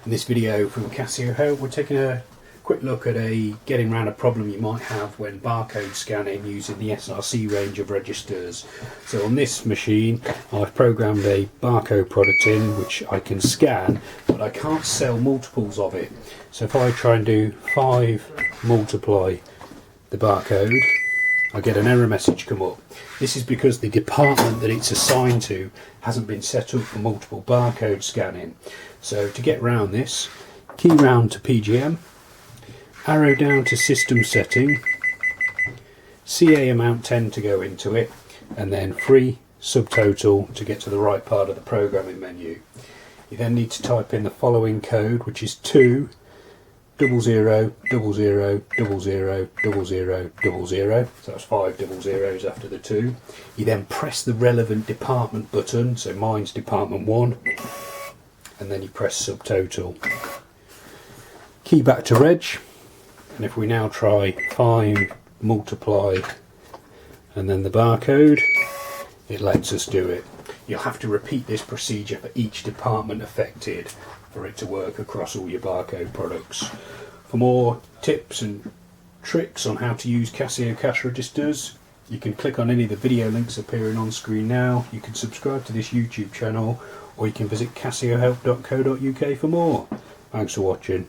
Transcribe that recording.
In this video from Casio Help, we're taking a quick look at getting around a problem you might have when barcode scanning using the SR-C range of registers. So on this machine I've programmed a barcode product in which I can scan, but I can't sell multiples of it. So if I try and do 5 multiply the barcode, I get an error message come up. This is because the department that it's assigned to hasn't been set up for multiple barcode scanning. So to get around this, key round to PGM, arrow down to system setting, CA amount 10 to go into it, and then free subtotal to get to the right part of the programming menu. You then need to type in the following code, which is 2 00 00 00 00 00. So that's 5 double zeros after the 2. You then press the relevant department button, so mine's department 1, and then you press subtotal. Key back to reg, and if we now try 5 multiply and then the barcode, it lets us do it. You'll have to repeat this procedure for each department affected for it to work across all your barcode products. For more tips and tricks on how to use Casio cash registers, you can click on any of the video links appearing on screen now. You can subscribe to this YouTube channel, or you can visit casiohelp.co.uk for more. Thanks for watching.